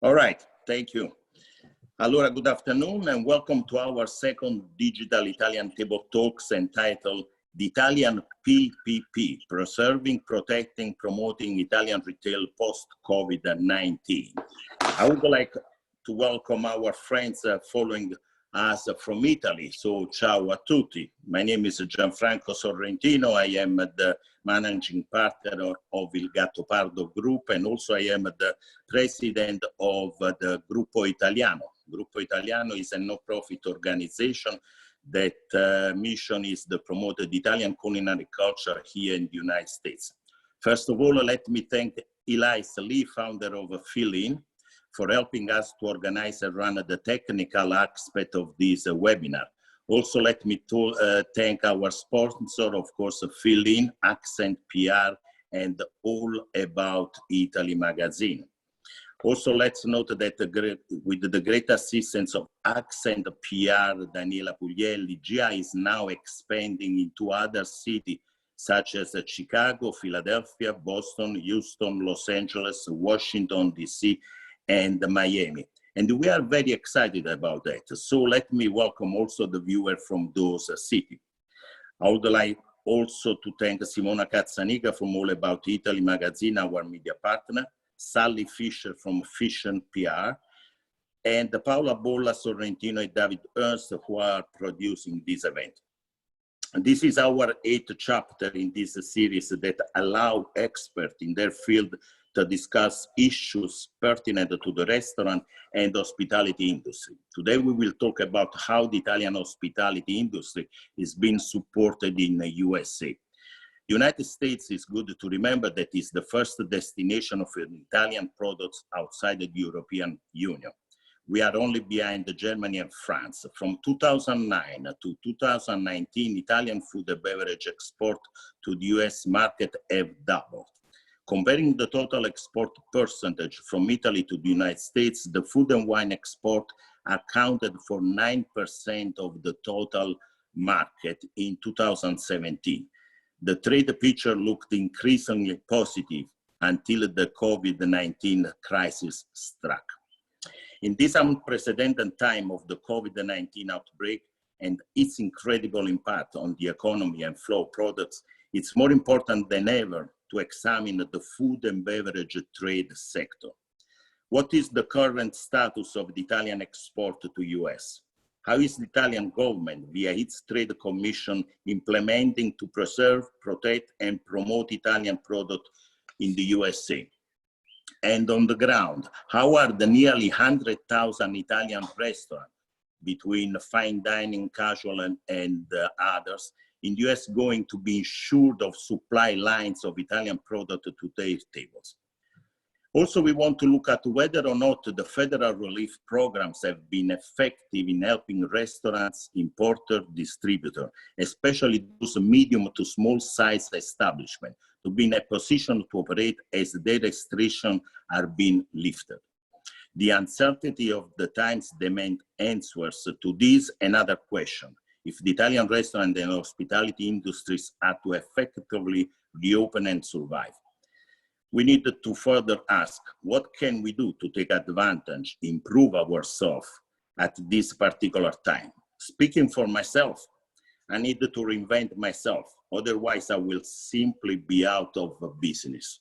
All right, thank you. Allora, good afternoon and welcome to our second digital Italian table talks entitled The Italian PPP, Preserving, Protecting, Promoting Italian Retail Post-COVID-19. I would like to welcome our friends following us from Italy. So, ciao a tutti. My name is Gianfranco Sorrentino. I am the managing partner of Il Gattopardo Group, and also I am the president of the Gruppo Italiano. Gruppo Italiano is a no-profit organization that mission is to promote the Italian culinary culture here in the United States. First of all, let me thank Elias Lee, founder of Fill-In, for helping us to organize and run the technical aspect of this webinar. Also, let me thank our sponsor, of course, Fill-In, Accent PR, and All About Italy magazine. Also, let's note that with the great assistance of Accent PR, Daniela Puglielli, GI is now expanding into other cities such as Chicago, Philadelphia, Boston, Houston, Los Angeles, Washington, DC, and Miami. And we are very excited about that. So let me welcome also the viewer from those cities. I would like also to thank Simona Cazzaniga from All About Italy magazine, our media partner, Sally Fisher from Fisher PR, and Paola Bolla, Sorrentino, and David Ernst, who are producing this event. This is our 8th chapter in this series that allow experts in their field to discuss issues pertinent to the restaurant and hospitality industry. Today we will talk about how the Italian hospitality industry is being supported in the USA. The United States is good to remember that is the first destination of Italian products outside the European Union. We are only behind Germany and France. From 2009 to 2019, Italian food and beverage export to the US market have doubled. Comparing the total export percentage from Italy to the United States, the food and wine export accounted for 9% of the total market in 2017. The trade picture looked increasingly positive until the COVID-19 crisis struck. In this unprecedented time of the COVID-19 outbreak and its incredible impact on the economy and flow of products, it's more important than ever to examine the food and beverage trade sector. What is the current status of the Italian export to US? How is the Italian government, via its trade commission, implementing to preserve, protect, and promote Italian products in the USA? And on the ground, how are the nearly 100,000 Italian restaurants, between fine dining, casual, and others, in the US going to be ensured of supply lines of Italian product to their tables? Also, we want to look at whether or not the federal relief programs have been effective in helping restaurants, importers, distributors, especially those medium to small size establishments, to be in a position to operate as their restrictions are being lifted. The uncertainty of the times demand answers to this and other questions. If the Italian restaurant and hospitality industries are to effectively reopen and survive, we need to further ask, what can we do to take advantage, improve ourselves at this particular time? Speaking for myself, I need to reinvent myself. Otherwise, I will simply be out of business.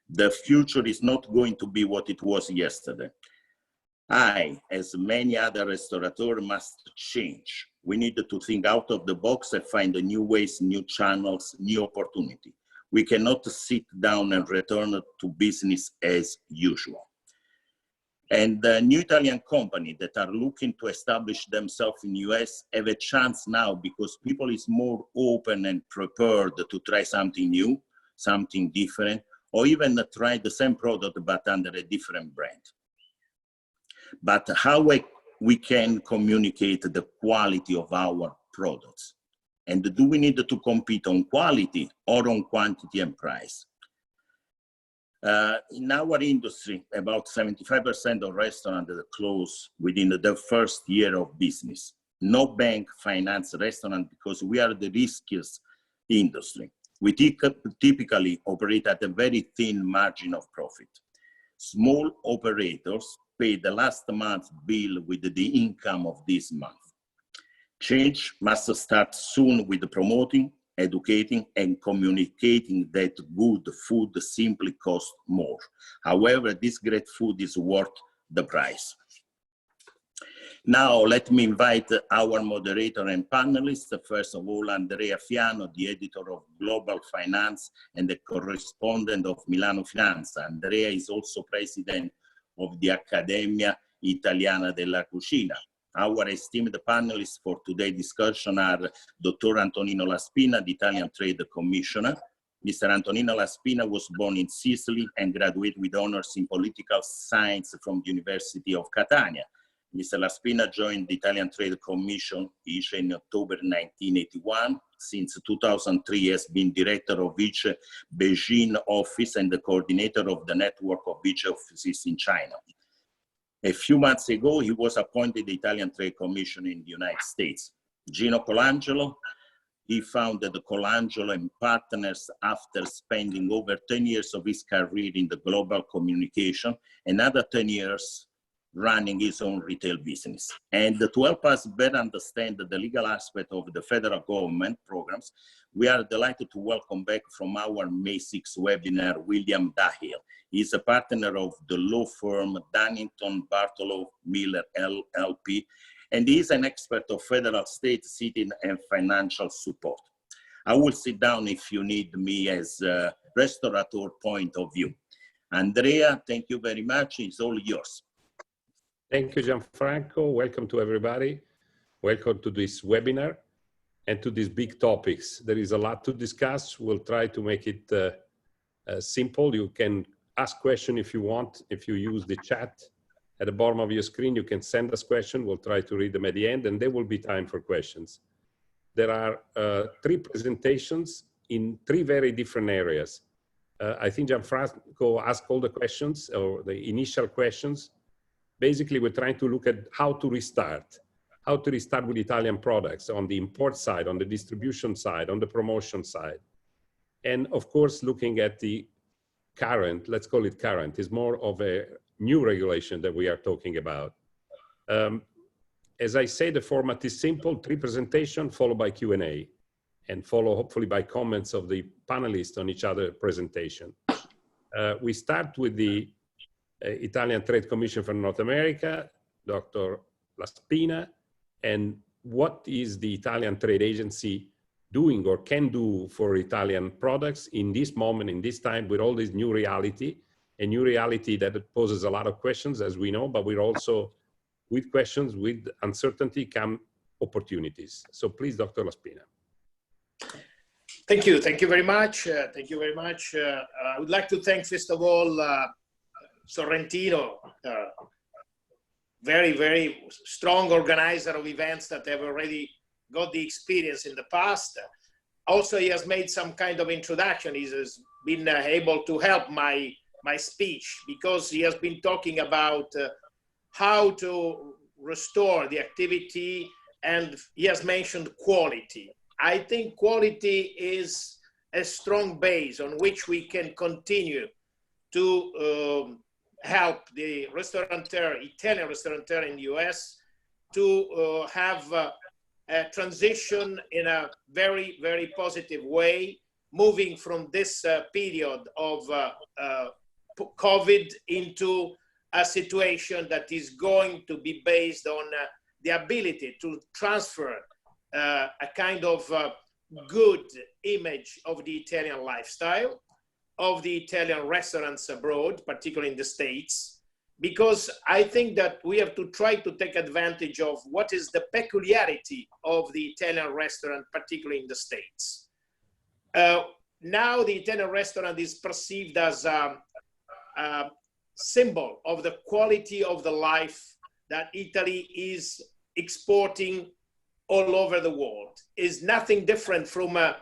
The future is not going to be what it was yesterday. I, as many other restaurateurs, must change. We need to think out of the box and find new ways, new channels, new opportunity. We cannot sit down and return to business as usual. And the new Italian companies that are looking to establish themselves in the US have a chance now because people is more open and prepared to try something new, something different, or even try the same product but under a different brand. But how we can communicate the quality of our products? And do we need to compete on quality or on quantity and price? In our industry, about 75% of restaurants close within the first year of business. No bank finance restaurant because we are the riskiest industry. We typically operate at a very thin margin of profit. Small operators pay the last month's bill with the income of this month. Change must start soon with promoting, educating, and communicating that good food simply costs more. However, this great food is worth the price. Now, let me invite our moderator and panelists. First of all, Andrea Fiano, the editor of Global Finance and the correspondent of Milano Finanza. Andrea is also president of the Accademia Italiana della Cucina. Our esteemed panelists for today's discussion are Dr. Antonino Laspina, the Italian Trade Commissioner. Mr. Antonino Laspina was born in Sicily and graduated with honors in political science from the University of Catania. Mr. Laspina joined the Italian Trade Commission in October 1981. Since 2003, he has been director of each Beijing office and the coordinator of the network of each offices in China. A few months ago, he was appointed the Italian Trade Commission in the United States. Gino Colangelo, he founded Colangelo and Partners after spending over 10 years of his career in the global communication, another 10 years running his own retail business. And to help us better understand the legal aspect of the federal government programs, we are delighted to welcome back from our May 6 webinar, William Dahill. He's a partner of the law firm Dunnington Bartolo Miller LLP, and he's an expert of federal, state, city, and financial support. I will sit down if you need me as a restaurateur point of view. Andrea, thank you very much. It's all yours. Thank you, Gianfranco. Welcome to everybody. Welcome to this webinar and to these big topics. There is a lot to discuss. We'll try to make it simple. You can ask questions if you want. If you use the chat at the bottom of your screen, you can send us questions. We'll try to read them at the end, and there will be time for questions. There are 3 presentations in 3 very different areas. I think Gianfranco asked all the questions, or the initial questions. Basically, we're trying to look at how to restart with Italian products on the import side, on the distribution side, on the promotion side. And of course, looking at the current, let's call it current, is more of a new regulation that we are talking about. As I say, the format is simple, 3 presentations followed by Q&A, and follow hopefully by comments of the panelists on each other presentation. We start with the Italian Trade Commission for North America, Dr. Laspina, and what is the Italian Trade Agency doing or can do for Italian products in this moment, in this time, with all this new reality, a new reality that poses a lot of questions, as we know, but we're also, with questions, with uncertainty come opportunities. So please, Dr. Laspina. Thank you very much. Thank you very much. I would like to thank, first of all, Sorrentino, very, very strong organizer of events that have already got the experience in the past. Also, he has made some kind of introduction. He has been able to help my speech because he has been talking about how to restore the activity, and he has mentioned quality. I think quality is a strong base on which we can continue to help the Italian restaurateur in the US to have a transition in a very, very positive way, moving from this period of COVID into a situation that is going to be based on the ability to transfer a kind of good image of the Italian lifestyle, of the Italian restaurants abroad, particularly in the States, because I think that we have to try to take advantage of what is the peculiarity of the Italian restaurant, particularly in the States. Now the Italian restaurant is perceived as a symbol of the quality of the life that Italy is exporting all over the world. Is nothing different from a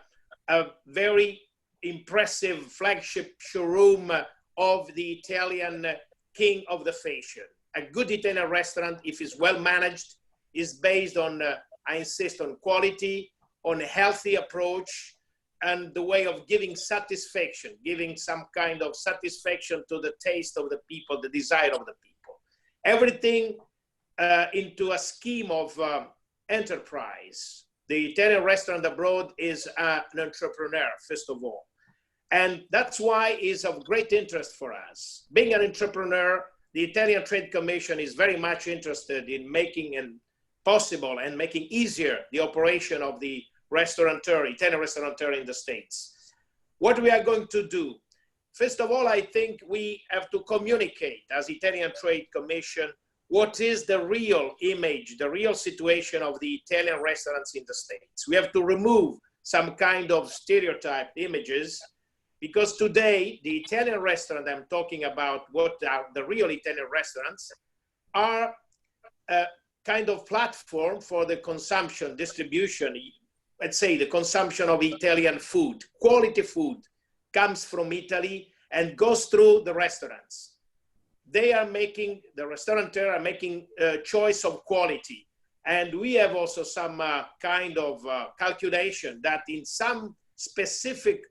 very impressive flagship showroom of the Italian king of the fashion. A good Italian restaurant, if it's well managed, is based on, I insist, on quality, on a healthy approach, and the way of giving satisfaction, giving some kind of satisfaction to the taste of the people, the desire of the people. Everything into a scheme of enterprise. The Italian restaurant abroad is an entrepreneur, first of all. And that's why it's of great interest for us. Being an entrepreneur, the Italian Trade Commission is very much interested in making it possible and making easier the operation of the Italian restaurateur in the States. What we are going to do? First of all, I think we have to communicate as Italian Trade Commission what is the real image, the real situation of the Italian restaurants in the States. We have to remove some kind of stereotyped images, because today the Italian restaurant I'm talking about, what are the real Italian restaurants, are a kind of platform for the consumption, distribution, let's say the consumption of Italian food. Quality food comes from Italy and goes through the restaurants. The restaurateurs are making a choice of quality. And we have also some kind of calculation that in some specific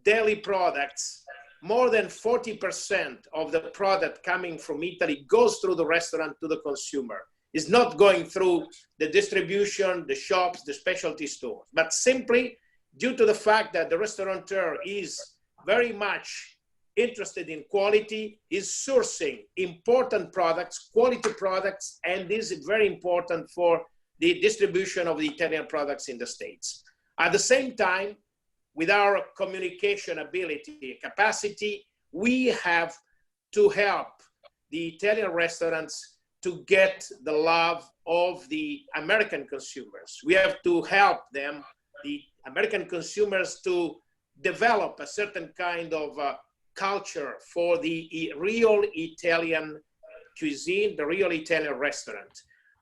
dairy products, more than 40% of the product coming from Italy goes through the restaurant to the consumer. It's not going through the distribution, the shops, the specialty stores, but simply due to the fact that the restaurateur is very much interested in quality, is sourcing important products, quality products, and this is very important for the distribution of the Italian products in the States. At the same time, with our communication ability, capacity, we have to help the Italian restaurants to get the love of the American consumers. We have to help them, the American consumers, to develop a certain kind of culture for the real Italian cuisine, the real Italian restaurant.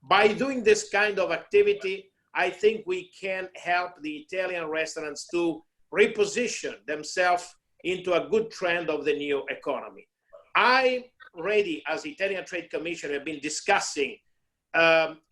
By doing this kind of activity, I think we can help the Italian restaurants to reposition themselves into a good trend of the new economy. I already, as Italian Trade Commission, have been discussing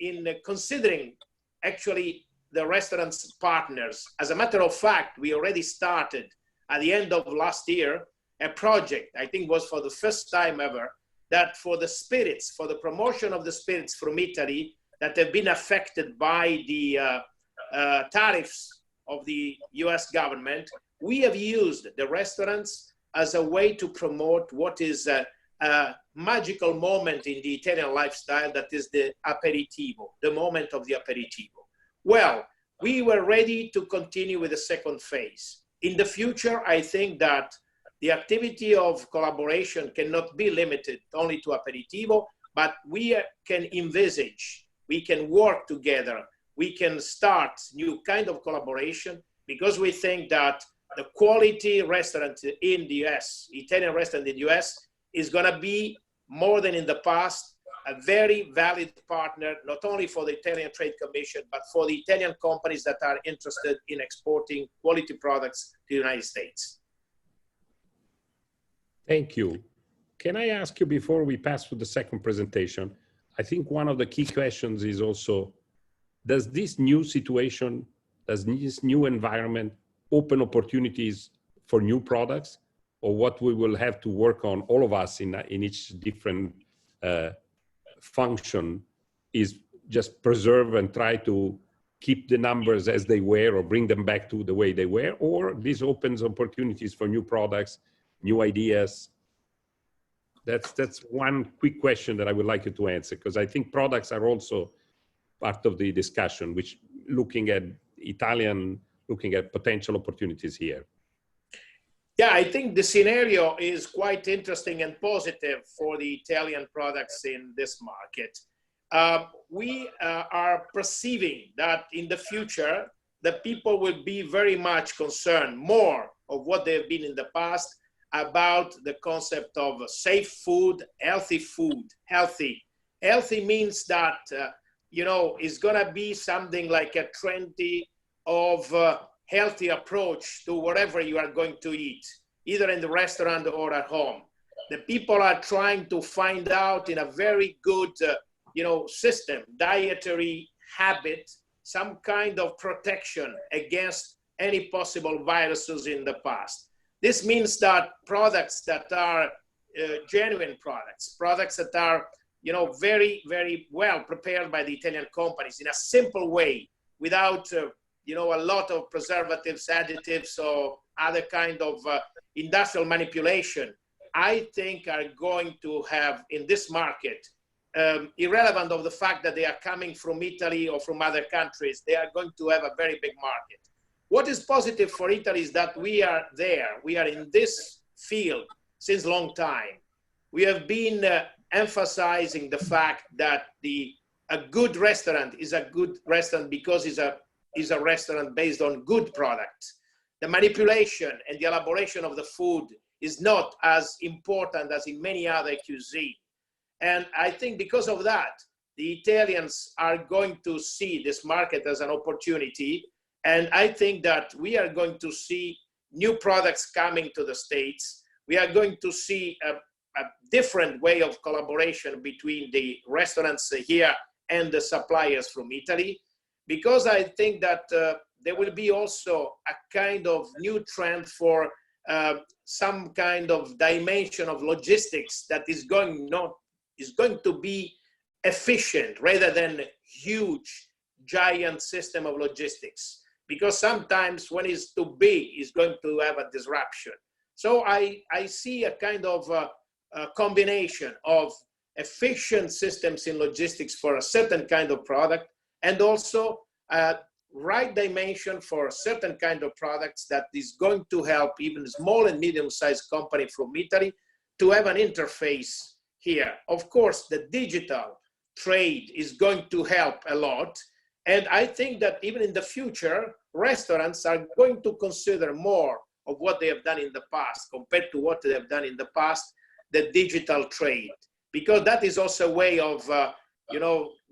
in considering actually the restaurants partners. As a matter of fact, we already started at the end of last year a project, I think was for the first time ever, that for the spirits, for the promotion of the spirits from Italy that have been affected by the tariffs of the US government, we have used the restaurants as a way to promote what is a magical moment in the Italian lifestyle, that is the aperitivo, the moment of the aperitivo. Well, we were ready to continue with the second phase. In the future, I think that the activity of collaboration cannot be limited only to aperitivo, but we can envisage, we can work together, we can start new kind of collaboration, because we think that the quality restaurant in the US, Italian restaurant in the US, is gonna be more than in the past, a very valid partner, not only for the Italian Trade Commission, but for the Italian companies that are interested in exporting quality products to the United States. Thank you. Can I ask you, before we pass to the second presentation, I think one of the key questions is also, does this new situation, does this new environment open opportunities for new products, or what we will have to work on, all of us in each different function, is just preserve and try to keep the numbers as they were or bring them back to the way they were, or this opens opportunities for new products, new ideas? That's one quick question that I would like you to answer, because I think products are also part of the discussion, which looking at potential opportunities here. Yeah, I think the scenario is quite interesting and positive for the Italian products in this market. We are perceiving that in the future, the people will be very much concerned, more of what they've been in the past, about the concept of safe food, healthy food. Healthy means that, it's gonna be something like a trendy of healthy approach to whatever you are going to eat, either in the restaurant or at home. The people are trying to find out in a very good, system, dietary habit, some kind of protection against any possible viruses in the past. This means that products that are genuine products, products that are, very, very well prepared by the Italian companies in a simple way, without, a lot of preservatives, additives, or other kind of industrial manipulation, I think are going to have in this market, irrelevant of the fact that they are coming from Italy or from other countries, they are going to have a very big market. What is positive for Italy is that we are there. We are in this field since a long time. We have been emphasizing the fact that a good restaurant is a good restaurant because it's a restaurant based on good products. The manipulation and the elaboration of the food is not as important as in many other cuisine. And I think because of that, the Italians are going to see this market as an opportunity. And I think that we are going to see new products coming to the States. We are going to see a different way of collaboration between the restaurants here and the suppliers from Italy, because I think that there will be also a kind of new trend for some kind of dimension of logistics that is going to be efficient rather than huge, giant system of logistics. Because sometimes when it's too big, it's going to have a disruption. So I see a kind of a combination of efficient systems in logistics for a certain kind of product, and also a right dimension for a certain kind of products that is going to help even small and medium-sized company from Italy to have an interface here. Of course, the digital trade is going to help a lot. And I think that even in the future, restaurants are going to consider more of what they have done in the past compared to what they have done in the past, the digital trade, because that is also a way of,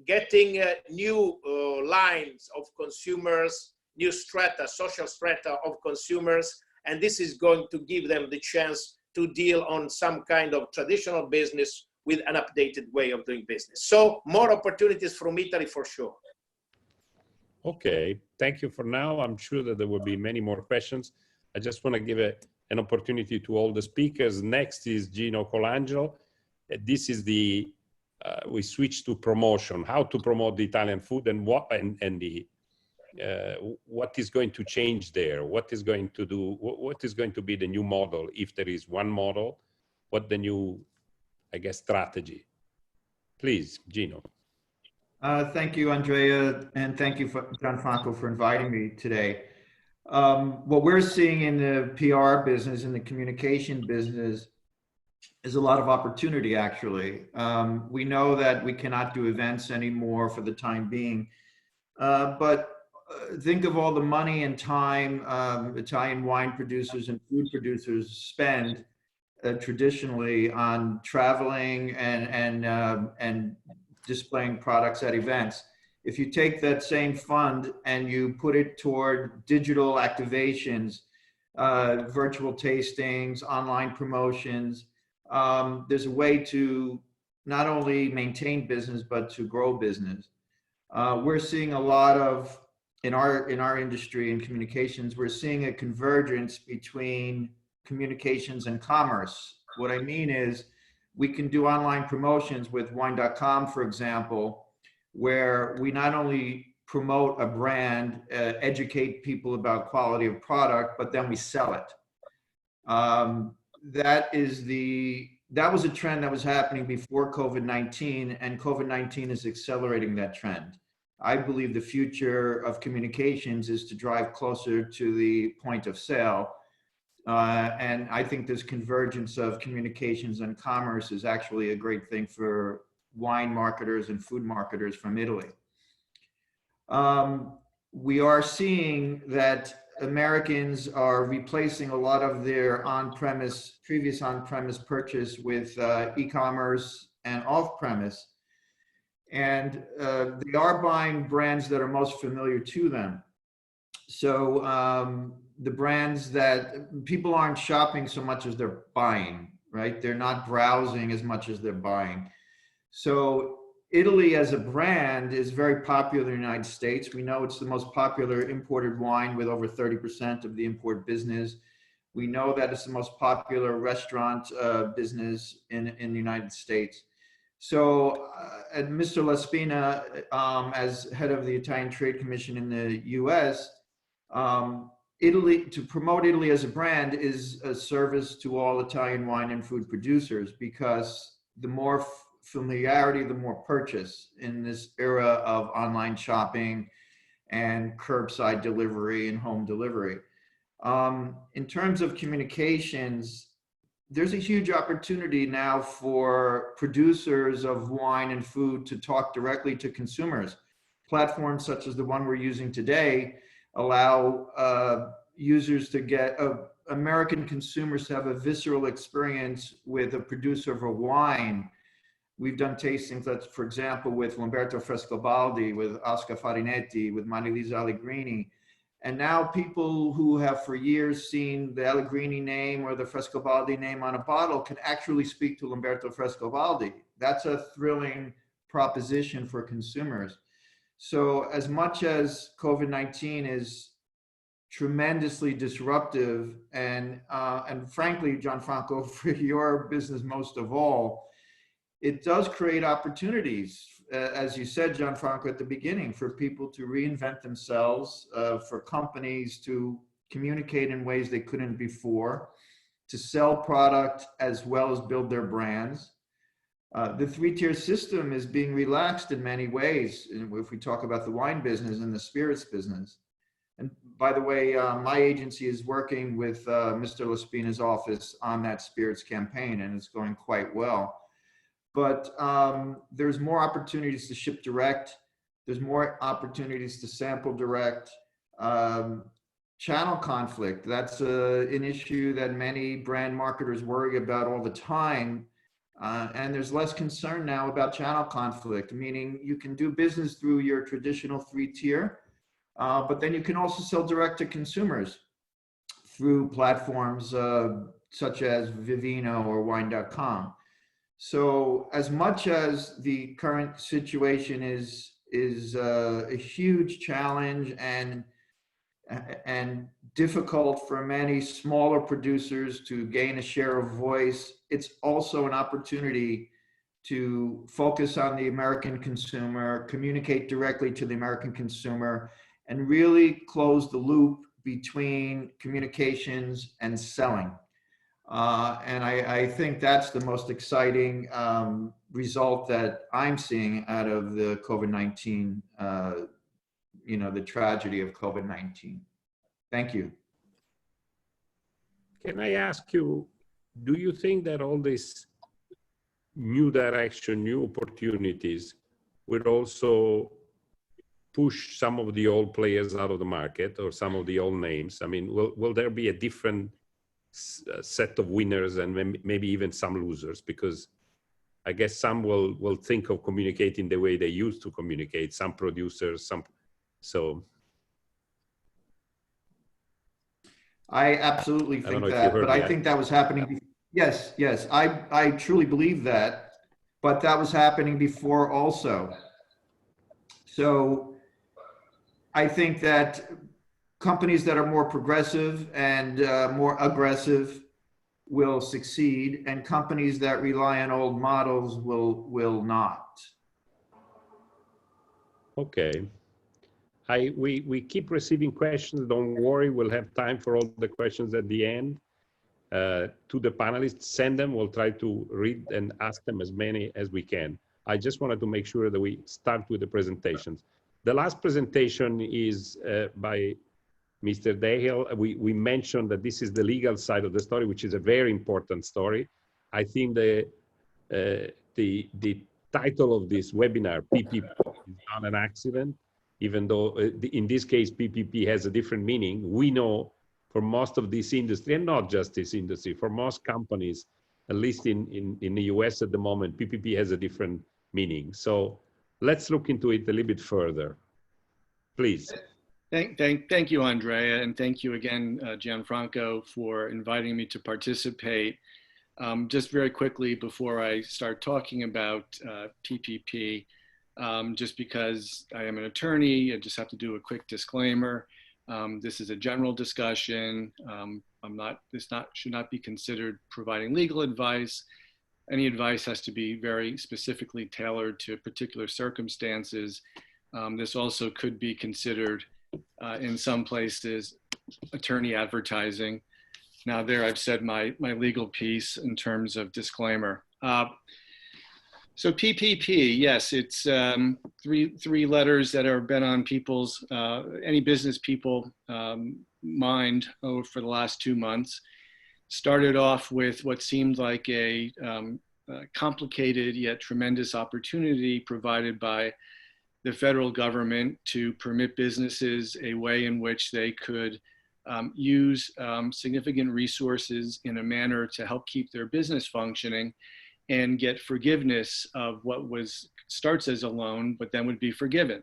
getting new lines of consumers, new strata, social strata of consumers. And this is going to give them the chance to deal on some kind of traditional business with an updated way of doing business. So more opportunities from Italy for sure. Okay, thank you for now. I'm sure that there will be many more questions. I just want to give an opportunity to all the speakers. Next is Gino Colangelo. This is we switch to promotion, how to promote the Italian food and what is going to change there, what is going to be the new model, if there is one model, what the new, I guess, strategy. Please, Gino. Thank you, Andrea, and thank you, Gianfranco, for inviting me today. What we're seeing in the PR business, in the communication business, is a lot of opportunity, actually. We know that we cannot do events anymore for the time being, but think of all the money and time Italian wine producers and food producers spend traditionally on traveling and displaying products at events. If you take that same fund and you put it toward digital activations, virtual tastings, online promotions, there's a way to not only maintain business, but to grow business. We're seeing a lot of, in our industry in communications, we're seeing a convergence between communications and commerce. What I mean is, we can do online promotions with wine.com, for example, where we not only promote a brand, educate people about quality of product, but then we sell it. That was a trend that was happening before COVID-19, and COVID-19 is accelerating that trend. I believe the future of communications is to drive closer to the point of sale. And I think this convergence of communications and commerce is actually a great thing for wine marketers and food marketers from Italy. We are seeing that Americans are replacing a lot of their previous on-premise purchase with e-commerce and off-premise. And they are buying brands that are most familiar to them. So the brands that people aren't shopping so much as they're buying, right? They're not browsing as much as they're buying. So Italy as a brand is very popular in the United States. We know it's the most popular imported wine with over 30% of the import business. We know that it's the most popular restaurant business in the United States. So, and Mr. La Spina, as head of the Italian Trade Commission in the US, Italy, to promote Italy as a brand is a service to all Italian wine and food producers, because the more familiarity, the more purchase in this era of online shopping and curbside delivery and home delivery. In terms of communications, there's a huge opportunity now for producers of wine and food to talk directly to consumers. Platforms such as the one we're using today allow users to get, American consumers to have a visceral experience with a producer of a wine. We've done tastings, that's, for example, with Lamberto Frescobaldi, with Oscar Farinetti, with Marilisa Allegrini. And now people who have for years seen the Allegrini name or the Frescobaldi name on a bottle can actually speak to Lamberto Frescobaldi. That's a thrilling proposition for consumers. So as much as COVID-19 is tremendously disruptive, and frankly, Gianfranco, for your business most of all, it does create opportunities, as you said, Gianfranco, at the beginning, for people to reinvent themselves, for companies to communicate in ways they couldn't before, to sell product as well as build their brands. The three-tier system is being relaxed in many ways, if we talk about the wine business and the spirits business. And by the way, my agency is working with Mr. La Spina's office on that spirits campaign, and it's going quite well. But there's more opportunities to ship direct. There's more opportunities to sample direct. Channel conflict, that's an issue that many brand marketers worry about all the time. And there's less concern now about channel conflict, meaning you can do business through your traditional three-tier, but then you can also sell direct to consumers through platforms such as Vivino or Wine.com. So as much as the current situation is a huge challenge and difficult for many smaller producers to gain a share of voice, it's also an opportunity to focus on the American consumer, communicate directly to the American consumer, and really close the loop between communications and selling. And I think that's the most exciting result that I'm seeing out of the COVID-19, the tragedy of COVID-19. Thank you. Can I ask you, do you think that all this new direction, new opportunities will also push some of the old players out of the market, or some of the old names? I mean, will there be a different set of winners and maybe even some losers? Because I guess some will think of communicating the way they used to communicate, some producers, so. I absolutely think that, but I think that was happening. Yes, I truly believe that, but that was happening before also. So I think that companies that are more progressive and more aggressive will succeed, and companies that rely on old models will not. Okay. We keep receiving questions. Don't worry, we'll have time for all the questions at the end. To the panelists, send them. We'll try to read and ask them as many as we can. I just wanted to make sure that we start with the presentations. The last presentation is by Mr. Dayhill. We mentioned that this is the legal side of the story, which is a very important story. I think the title of this webinar, PPP, is not an accident, even though in this case, PPP has a different meaning. We know for most of this industry, and not just this industry, for most companies, at least in the US at the moment, PPP has a different meaning. So let's look into it a little bit further. Please. Thank you, Andrea, and thank you again, Gianfranco, for inviting me to participate. Just very quickly before I start talking about PPP, Just because I am an attorney, I just have to do a quick disclaimer. This is a general discussion. Should not be considered providing legal advice. Any advice has to be very specifically tailored to particular circumstances. This also could be considered in some places attorney advertising. Now there I've said my legal piece in terms of disclaimer. So PPP, yes, it's three letters that have been on people's, any business people mind for the last 2 months. Started off with what seemed like a complicated yet tremendous opportunity provided by the federal government to permit businesses a way in which they could use significant resources in a manner to help keep their business functioning and get forgiveness of what starts as a loan, but then would be forgiven.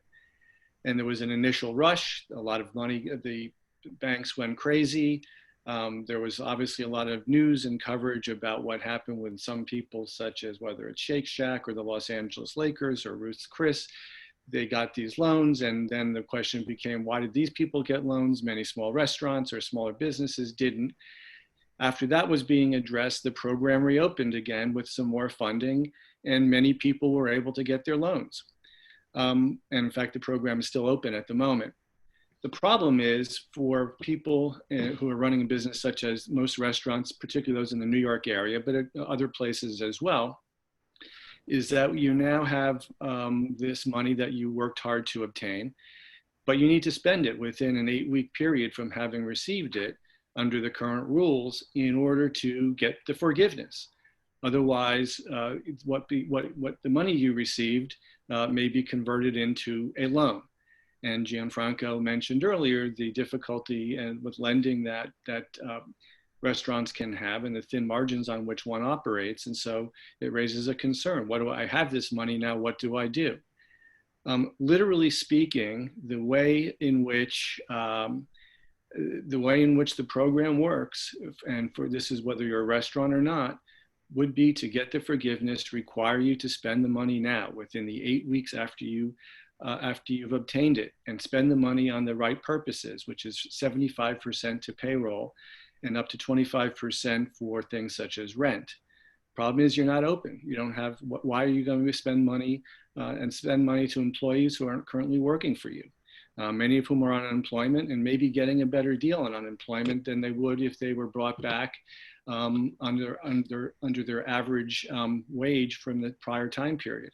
And there was an initial rush, a lot of money, the banks went crazy. There was obviously a lot of news and coverage about what happened with some people, such as whether it's Shake Shack or the Los Angeles Lakers or Ruth's Chris. They got these loans, and then the question became, why did these people get loans? Many small restaurants or smaller businesses didn't. After that was being addressed, the program reopened again with some more funding, and many people were able to get their loans. And in fact, the program is still open at the moment. The problem is for people who are running a business, such as most restaurants, particularly those in the New York area, but other places as well, is that you now have this money that you worked hard to obtain, but you need to spend it within an 8-week period from having received it under the current rules in order to get the forgiveness. Otherwise, what the money you received may be converted into a loan. And Gianfranco mentioned earlier the difficulty with lending that restaurants can have and the thin margins on which one operates. And so it raises a concern. What do I have this money now? What do I do? Literally speaking, the way in which the program works, and for this is whether you're a restaurant or not, would be to get the forgiveness to require you to spend the money now within the 8 weeks after you've obtained it, and spend the money on the right purposes, which is 75% to payroll and up to 25% for things such as rent. Problem is you're not open. You don't have, why are you going to spend money and spend money to employees who aren't currently working for you? Many of whom are on unemployment and maybe getting a better deal on unemployment than they would if they were brought back under their average wage from the prior time period.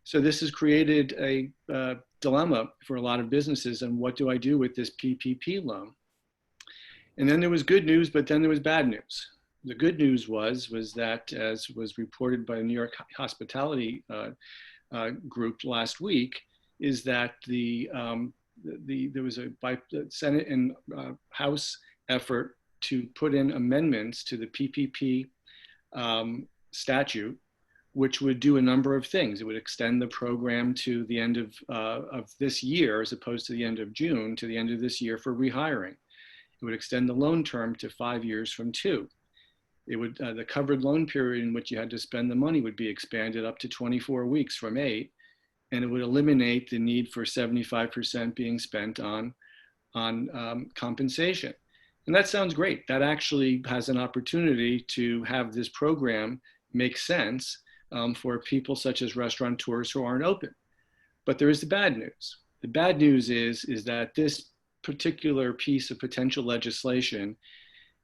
So this has created a dilemma for a lot of businesses. And what do I do with this PPP loan? And then there was good news, but then there was bad news. The good news was that, as was reported by the New York Hospitality Group last week, is that there was a Senate and House effort to put in amendments to the PPP statute, which would do a number of things. It would extend the program to the end of this year, as opposed to the end of June, to the end of this year for rehiring. It would extend the loan term to 5 years from 2. It would, the covered loan period in which you had to spend the money would be expanded up to 24 weeks from 8, and it would eliminate the need for 75% being spent on compensation. And that sounds great. That actually has an opportunity to have this program make sense for people such as restaurateurs who aren't open. But there is the bad news. The bad news is that this particular piece of potential legislation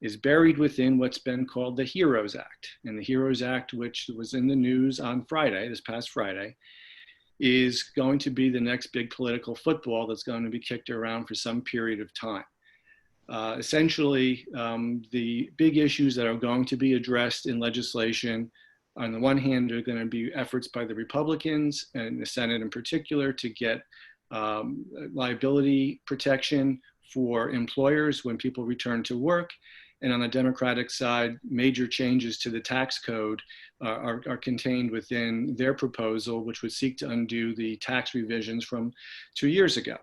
is buried within what's been called the HEROES Act. And the HEROES Act, which was in the news on Friday, this past Friday, is going to be the next big political football that's going to be kicked around for some period of time. Essentially, the big issues that are going to be addressed in legislation, on the one hand, are going to be efforts by the Republicans and the Senate in particular to get liability protection for employers when people return to work. And on the Democratic side, major changes to the tax code are contained within their proposal, which would seek to undo the tax revisions from 2 years ago.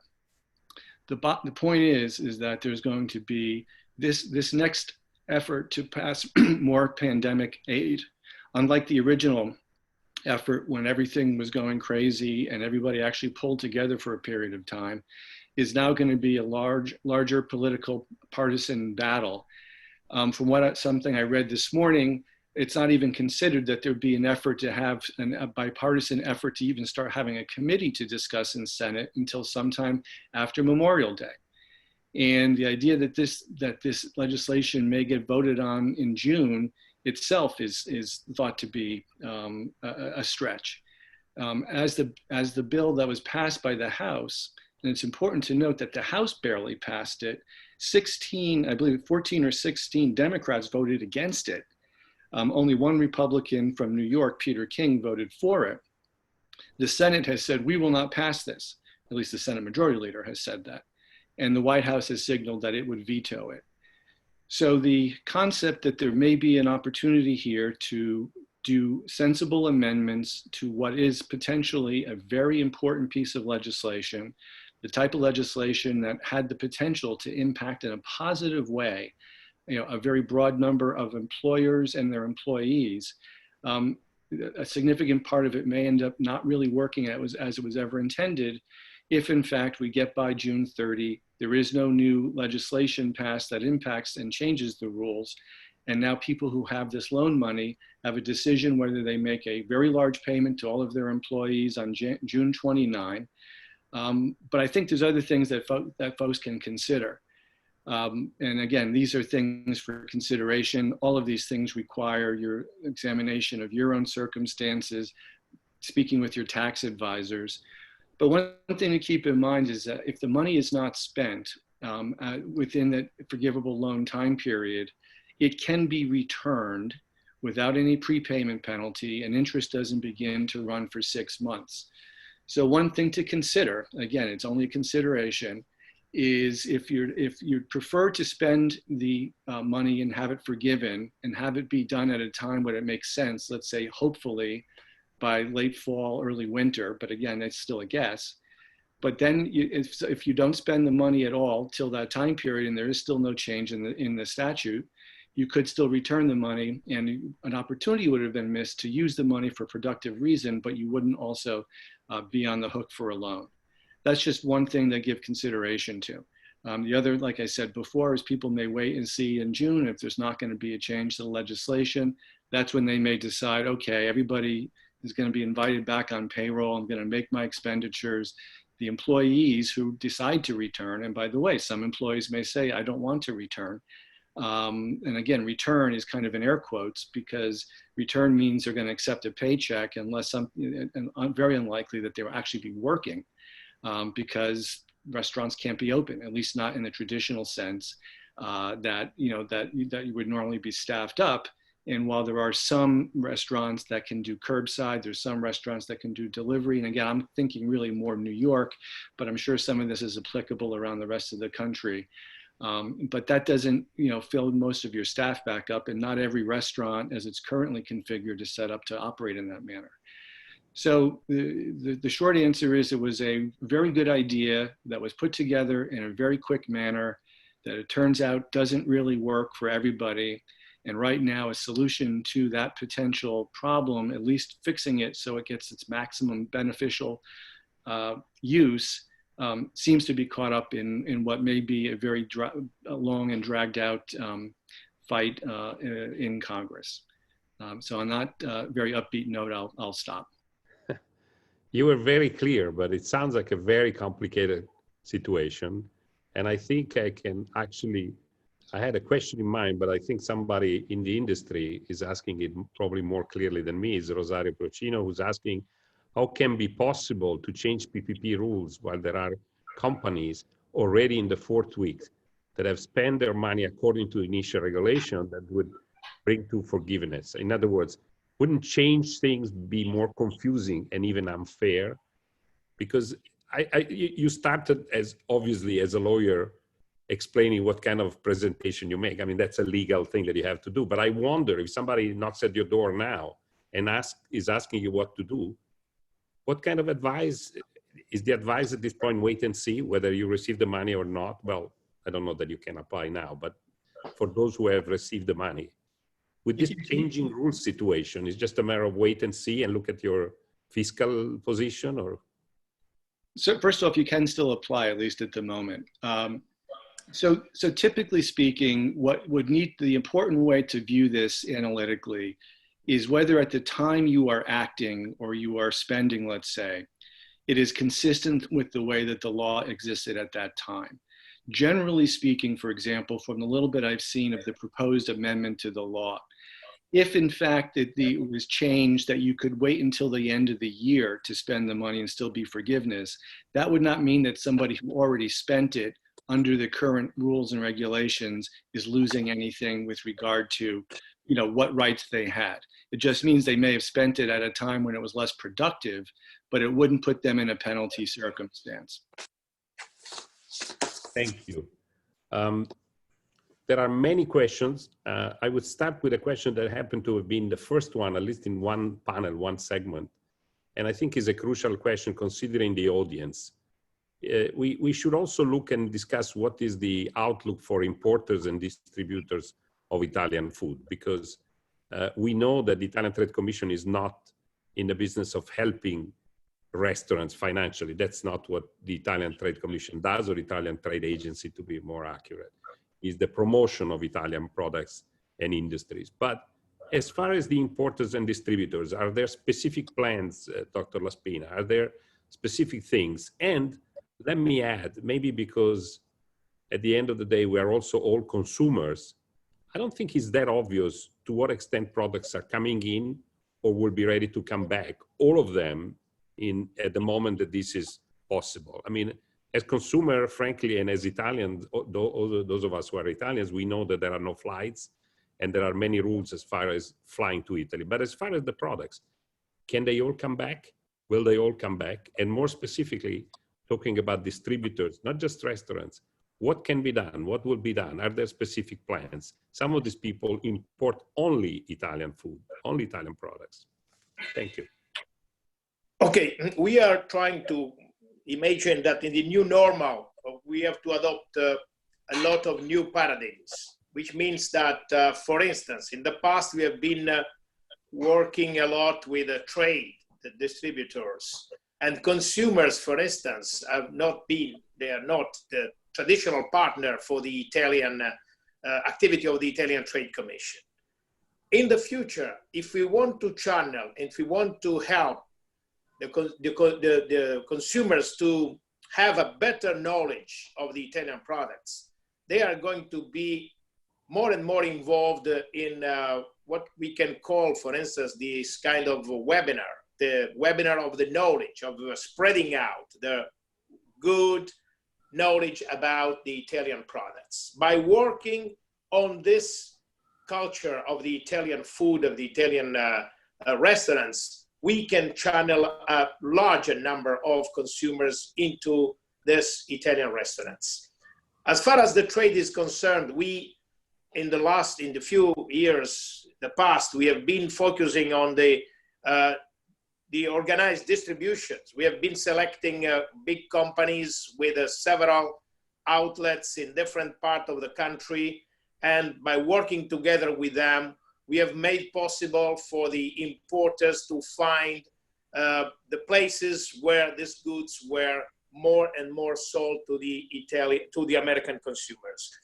The point is that there's going to be this next effort to pass more pandemic aid. Unlike the original effort when everything was going crazy and everybody actually pulled together for a period of time is now going to be a larger political partisan battle. From something I read this morning, it's not even considered that there'd be an effort to have a bipartisan effort to even start having a committee to discuss in Senate until sometime after Memorial Day. And the idea that this legislation may get voted on in June itself is thought to be a stretch. As the bill that was passed by the House, and it's important to note that the House barely passed it, 16, I believe 14 or 16 Democrats voted against it. Only one Republican from New York, Peter King, voted for it. The Senate has said, we will not pass this. At least the Senate Majority Leader has said that. And the White House has signaled that it would veto it. So the concept that there may be an opportunity here to do sensible amendments to what is potentially a very important piece of legislation, the type of legislation that had the potential to impact in a positive way, a very broad number of employers and their employees, a significant part of it may end up not really working as it was ever intended. If in fact we get by June 30, there is no new legislation passed that impacts and changes the rules. And now people who have this loan money have a decision whether they make a very large payment to all of their employees on June 29. But I think there's other things that folks can consider. And again, these are things for consideration. All of these things require your examination of your own circumstances, speaking with your tax advisors. But one thing to keep in mind is that if the money is not spent within the forgivable loan time period, it can be returned without any prepayment penalty, and interest doesn't begin to run for 6 months. So one thing to consider, again, it's only a consideration, is if you prefer to spend the money and have it forgiven and have it be done at a time when it makes sense, let's say hopefully by late fall, early winter, but again, it's still a guess. But then if you don't spend the money at all till that time period and there is still no change in the statute, you could still return the money, and an opportunity would have been missed to use the money for productive reason, but you wouldn't also be on the hook for a loan. That's just one thing to give consideration to. The other, like I said before, is people may wait and see in June if there's not going to be a change to the legislation. That's when they may decide, okay, everybody is going to be invited back on payroll. I'm going to make my expenditures. The employees who decide to return, and by the way, some employees may say, I don't want to return. And again, return is kind of in air quotes because return means they're going to accept a paycheck unless and very unlikely that they will actually be working because restaurants can't be open, at least not in the traditional sense that you would normally be staffed up. And while there are some restaurants that can do curbside, there's some restaurants that can do delivery. And again, I'm thinking really more New York, but I'm sure some of this is applicable around the rest of the country. But that doesn't, fill most of your staff back up, and not every restaurant as it's currently configured is set up to operate in that manner. So the short answer is it was a very good idea that was put together in a very quick manner that it turns out doesn't really work for everybody. And right now a solution to that potential problem, at least fixing it so it gets its maximum beneficial use, seems to be caught up in what may be a very long and dragged out fight in Congress. So on that very upbeat note, I'll stop. You were very clear, but it sounds like a very complicated situation. And I think I had a question in mind, but I think somebody in the industry is asking it probably more clearly than me, is Rosario Procino, who's asking, how can it be possible to change PPP rules while there are companies already in the 4th week that have spent their money according to initial regulation that would bring to forgiveness? In other words, wouldn't change things be more confusing and even unfair? Because you started obviously as a lawyer explaining what kind of presentation you make. I mean, that's a legal thing that you have to do. But I wonder if somebody knocks at your door now and is asking you what to do, what kind of advice is the advice at this point? Wait and see whether you receive the money or not. Well, I don't know that you can apply now, but for those who have received the money, with this changing rules situation? Is just a matter of wait and see and look at your fiscal position, or? So first off, you can still apply, at least at the moment. So typically speaking, what would need, the important way to view this analytically is whether at the time you are acting or you are spending, let's say, it is consistent with the way that the law existed at that time. Generally speaking, for example, from the little bit I've seen of the proposed amendment to the law, if in fact it was changed that you could wait until the end of the year to spend the money and still be forgiveness, that would not mean that somebody who already spent it under the current rules and regulations is losing anything with regard to, you know, what rights they had. It just means they may have spent it at a time when it was less productive, but it wouldn't put them in a penalty circumstance. Thank you. There are many questions. I would start with a question that happened to have been the first one, at least in one panel, one segment. And I think is a crucial question considering the audience. We should also look and discuss what is the outlook for importers and distributors of Italian food, because we know that the Italian Trade Commission is not in the business of helping restaurants financially. That's not what the Italian Trade Commission does, or Italian Trade Agency, to be more accurate. Is the promotion of Italian products and industries. But as far as the importers and distributors, are there specific plans, Dr. Laspina? Are there specific things? And let me add, maybe because at the end of the day, we are also all consumers, I don't think it's that obvious to what extent products are coming in or will be ready to come back, all of them at the moment that this is possible. I mean, as consumer, frankly, and as Italians, those of us who are Italians, we know that there are no flights and there are many rules as far as flying to Italy. But as far as the products, can they all come back? Will they all come back? And more specifically, talking about distributors, not just restaurants, what can be done? What will be done? Are there specific plans? Some of these people import only Italian food, only Italian products. Thank you. Okay, we are trying to imagine that in the new normal, we have to adopt a lot of new paradigms, which means that, for instance, in the past, we have been working a lot with the trade, the distributors, and consumers, for instance, they are not the traditional partner for the Italian activity of the Italian Trade Commission. In the future, if we want to channel, if we want to help the consumers to have a better knowledge of the Italian products, they are going to be more and more involved in what we can call, for instance, this kind of webinar, the webinar of the knowledge, of spreading out the good knowledge about the Italian products. By working on this culture of the Italian food, of the Italian restaurants, we can channel a larger number of consumers into this Italian restaurants. As far as the trade is concerned, we, in the few years, the past, we have been focusing on the organized distributions. We have been selecting big companies with several outlets in different parts of the country. And by working together with them, we have made possible for the importers to find the places where these goods were more and more sold to the American consumers.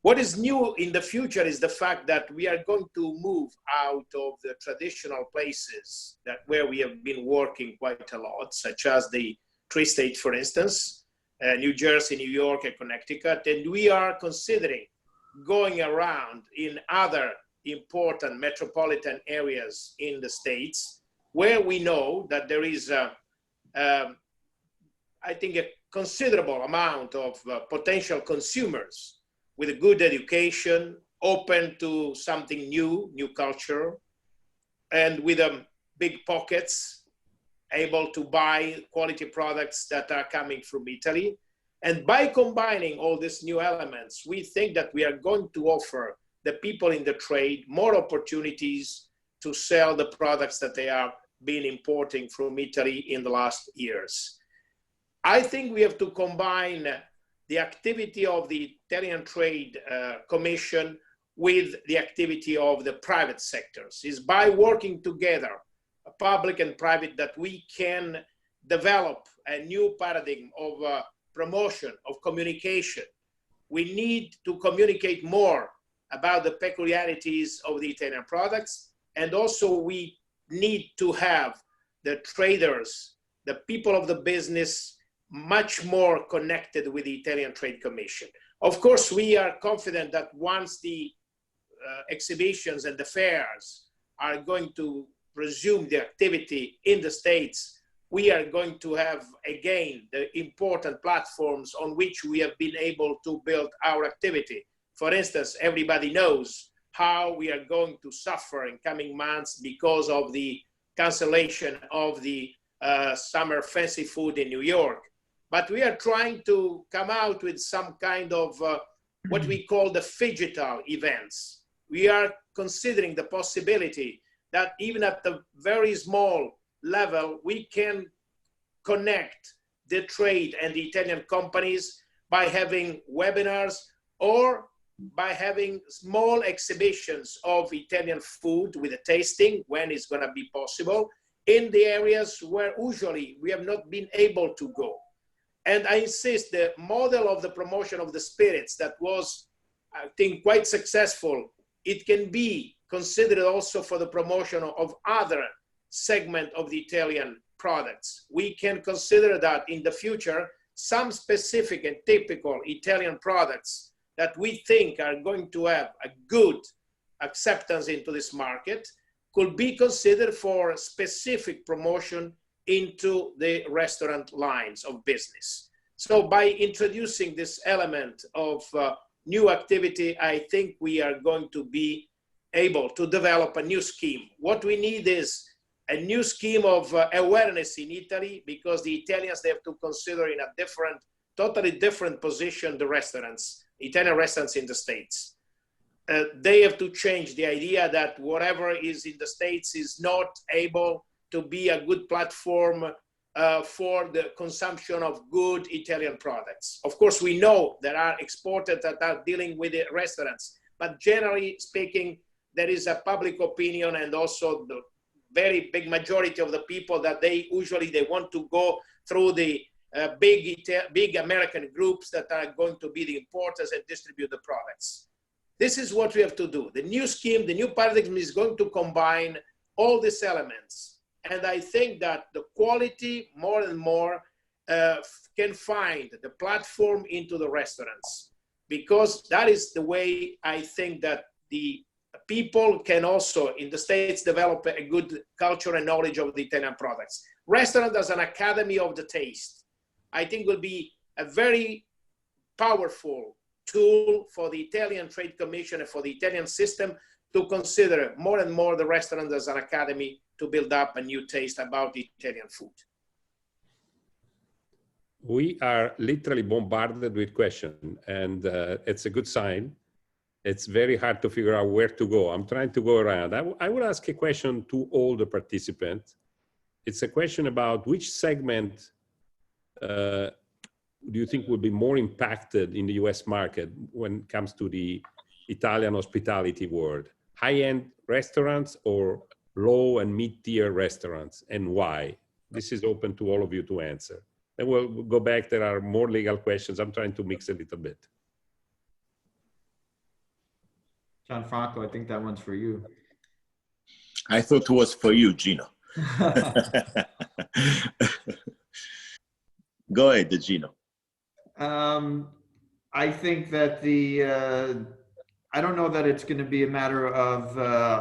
What is new in the future is the fact that we are going to move out of the traditional places where we have been working quite a lot, such as the tri-state, for instance, New Jersey, New York, and Connecticut. And we are considering going around in other important metropolitan areas in the States, where we know that there is, I think, a considerable amount of potential consumers with a good education, open to something new culture, and with big pockets, able to buy quality products that are coming from Italy. And by combining all these new elements, we think that we are going to offer the people in the trade more opportunities to sell the products that they have been importing from Italy in the last years. I think we have to combine the activity of the Italian Trade Commission with the activity of the private sectors. It's by working together, public and private, that we can develop a new paradigm of promotion, of communication. We need to communicate more about the peculiarities of the Italian products, and also we need to have the traders, the people of the business, much more connected with the Italian Trade Commission. Of course, we are confident that once the exhibitions and the fairs are going to resume the activity in the States, we are going to have again the important platforms on which we have been able to build our activity. For instance, everybody knows how we are going to suffer in coming months because of the cancellation of the summer fancy food in New York. But we are trying to come out with some kind of what we call the phygital events. We are considering the possibility that even at the very small level, we can connect the trade and the Italian companies by having webinars or by having small exhibitions of Italian food with a tasting, when it's going to be possible, in the areas where usually we have not been able to go. And I insist, the model of the promotion of the spirits that was, I think, quite successful, it can be considered also for the promotion of other segment of the Italian products. We can consider that in the future, some specific and typical Italian products that we think are going to have a good acceptance into this market could be considered for specific promotion into the restaurant lines of business. So by introducing this element of new activity, I think we are going to be able to develop a new scheme. What we need is a new scheme of awareness in Italy, because the Italians, they have to consider in a different, totally different position the restaurants, Italian restaurants in the States. They have to change the idea that whatever is in the States is not able to be a good platform for the consumption of good Italian products. Of course, we know there are exporters that are dealing with the restaurants, but generally speaking, there is a public opinion and also the very big majority of the people that they want to go through the big American groups that are going to be the importers and distribute the products. This is what we have to do. The new scheme, the new paradigm is going to combine all these elements. And I think that the quality more and more can find the platform into the restaurants, because that is the way I think that the people can also in the States develop a good culture and knowledge of the Italian products. Restaurant as an academy of the taste, I think will be a very powerful tool for the Italian Trade Commission and for the Italian system to consider more and more the restaurant as an academy to build up a new taste about Italian food. We are literally bombarded with questions, and it's a good sign. It's very hard to figure out where to go. I'm trying to go around. I would ask a question to all the participants. It's a question about which segment do you think will be more impacted in the US market when it comes to the Italian hospitality world? High-end restaurants or low and mid-tier restaurants, and why? This is open to all of you to answer. Then we'll go back. There are more legal questions. I'm trying to mix a little bit. Gianfranco, I think that one's for you. I thought it was for you, Gino. Go ahead, Gino. I think that I don't know that it's going to be a matter of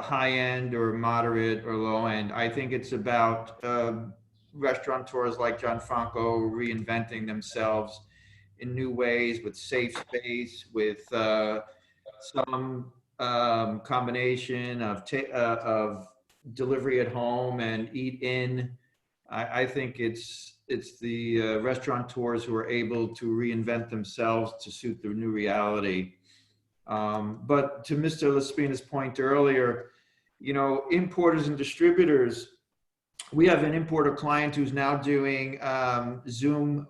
high end or moderate or low end. I think it's about restaurateurs like Gianfranco reinventing themselves in new ways, with safe space, with some combination of delivery at home and eat in. I think it's the restaurateurs who are able to reinvent themselves to suit the new reality. But to Mr. Laspina's point earlier, you know, importers and distributors, we have an importer client who's now doing Zoom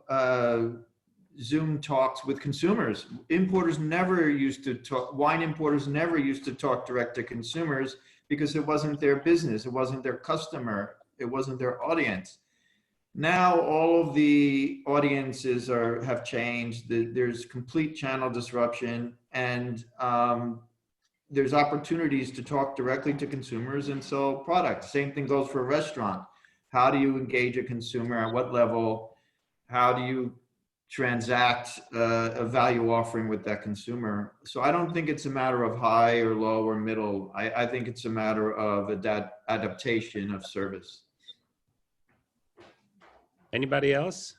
Zoom talks with consumers. Importers never used to talk, wine importers never used to talk direct to consumers because it wasn't their business, it wasn't their customer, it wasn't their audience. Now all of the audiences have changed. There's complete channel disruption, and there's opportunities to talk directly to consumers and sell products. Same thing goes for a restaurant. How do you engage a consumer? At what level? How do you transact a value offering with that consumer? So I don't think it's a matter of high or low or middle. I think it's a matter of adaptation of service. Anybody else?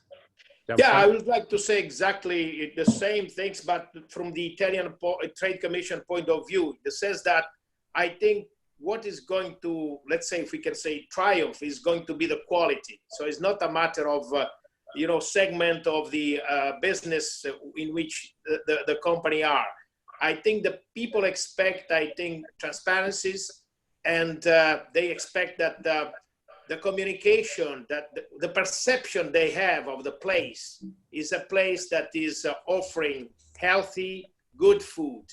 Yeah, I would like to say exactly the same things, but from the Italian Trade Commission point of view, it says that I think what is going to, let's say, if we can say triumph, is going to be the quality. So it's not a matter of, segment of the business in which the company are. I think the people expect, transparencies, and they expect that the communication, that the perception they have of the place is a place that is offering healthy, good food,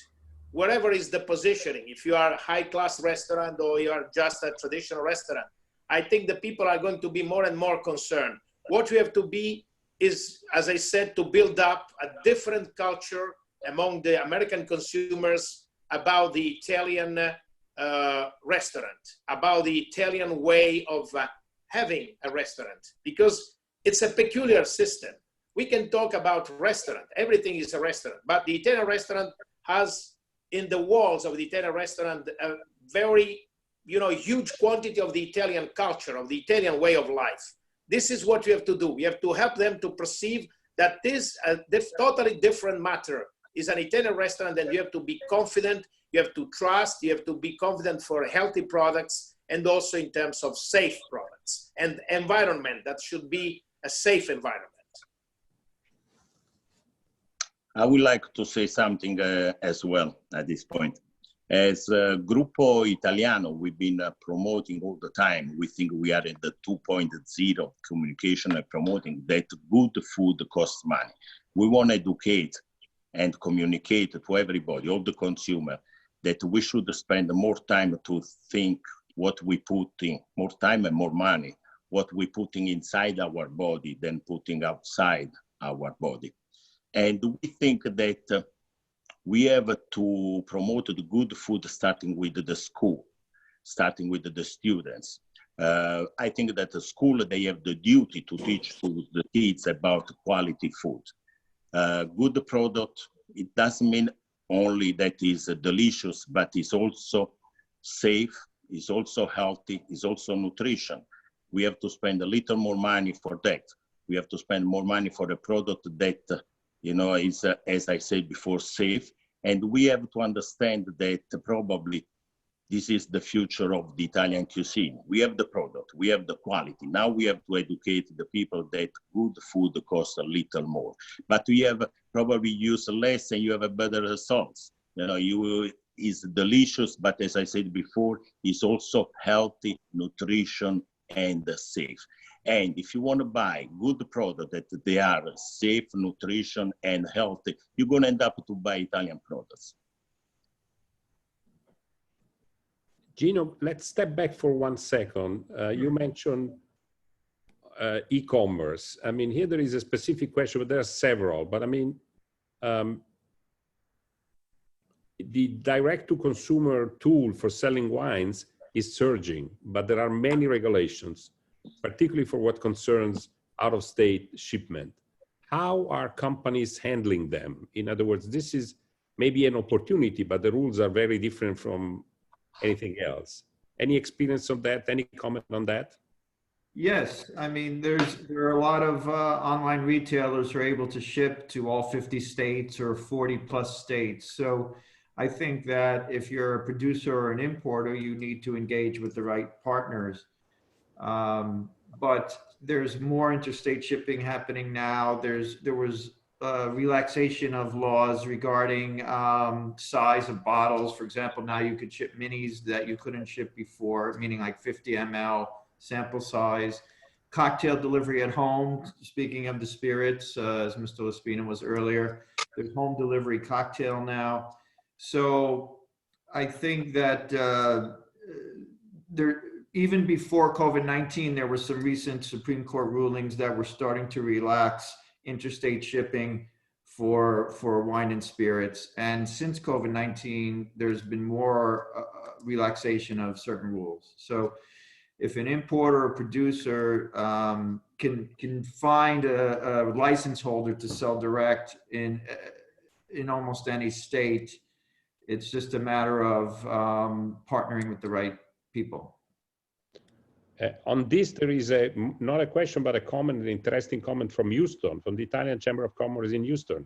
wherever is the positioning. If you are a high-class restaurant or you are just a traditional restaurant, I think the people are going to be more and more concerned. What we have to be is, as I said, to build up a different culture among the American consumers about the Italian restaurant, about the Italian way of having a restaurant, because it's a peculiar system. We can talk about restaurant, everything is a restaurant, but the Italian restaurant has in the walls of the Italian restaurant a very, huge quantity of the Italian culture, of the Italian way of life. This is what we have to do. We have to help them to perceive that this totally different matter is an Italian restaurant, and you have to be confident, you have to trust, you have to be confident for healthy products, and also in terms of safe products and environment. That should be a safe environment. I would like to say something as well at this point. As Gruppo Italiano, we've been promoting all the time. We think we are at the 2.0 communication and promoting that good food costs money. We want to educate and communicate to everybody, all the consumer, that we should spend more time to think what we put in, more time and more money, what we putting inside our body than putting outside our body. And we think that we have to promote the good food starting with the school, starting with the students. I think that the school, they have the duty to teach to the kids about quality food. Good product, it doesn't mean only that it's delicious, but it's also safe, it's also healthy, it's also nutrition. We have to spend a little more money for that. We have to spend more money for a product that, is, as I said before, safe. And we have to understand that probably this is the future of the Italian cuisine. We have the product, we have the quality. Now we have to educate the people that good food costs a little more. But we have probably use less and you have a better results. It's delicious, but as I said before, it's also healthy, nutrition, and safe. And if you want to buy good product that they are safe, nutrition, and healthy, you're going to end up to buy Italian products. Gino, let's step back for 1 second. You mentioned e-commerce. I mean, here there is a specific question, but there are several. But I mean, the direct-to-consumer tool for selling wines is surging, but there are many regulations, particularly for what concerns out-of-state shipment. How are companies handling them? In other words, this is maybe an opportunity, but the rules are very different from anything else. Any experience of that? Any comment on that? Yes, I mean, there are a lot of online retailers who are able to ship to all 50 states or 40 plus states. So I think that if you're a producer or an importer, you need to engage with the right partners. But there's more interstate shipping happening now. There was relaxation of laws regarding size of bottles. For example, now you could ship minis that you couldn't ship before, meaning like 50 ml sample size. cocktail delivery at home. Speaking of the spirits, as Mr. Laspina was earlier, there's home delivery cocktail now. So I think that even before COVID-19, there were some recent Supreme Court rulings that were starting to relax interstate shipping for wine and spirits. And since COVID-19, there's been more relaxation of certain rules. So if an importer or producer can find a license holder to sell direct in almost any state, it's just a matter of partnering with the right people. On this, there is not a question, but a comment, an interesting comment from Houston, from the Italian Chamber of Commerce in Houston.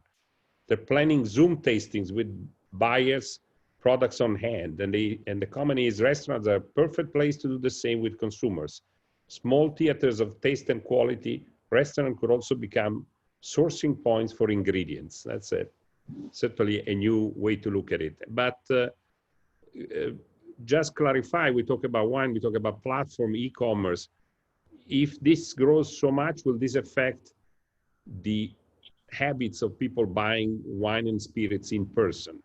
They're planning Zoom tastings with buyers, products on hand, and the comment is restaurants are a perfect place to do the same with consumers. Small theaters of taste and quality, restaurant could also become sourcing points for ingredients. That's certainly a new way to look at it. But just clarify, we talk about wine, we talk about platform e-commerce. If this grows so much, will this affect the habits of people buying wine and spirits in person?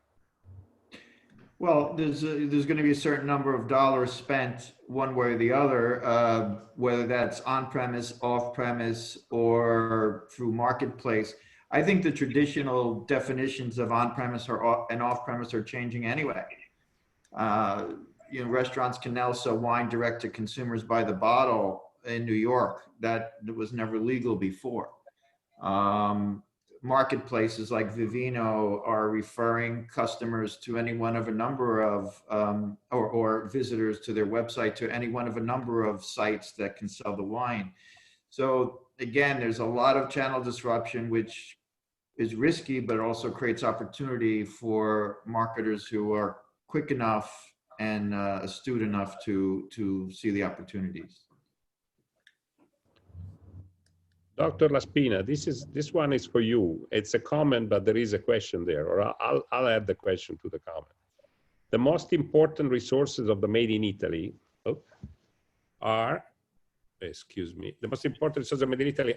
Well, there's going to be a certain number of dollars spent one way or the other, whether that's on-premise, off-premise, or through marketplace. I think the traditional definitions of on-premise and off-premise are changing anyway. Restaurants can now sell wine direct to consumers by the bottle in New York. That was never legal before. Marketplaces like Vivino are referring customers to any one of a number of, or visitors to their website to any one of a number of sites that can sell the wine. So again, there's a lot of channel disruption, which is risky, but also creates opportunity for marketers who are quick enough and astute enough to see the opportunities. Dr. Laspina, this one is for you. It's a comment, but there is a question there, or I'll add the question to the comment. The most important resources of the Made in Italy are, the most important resources of Made in Italy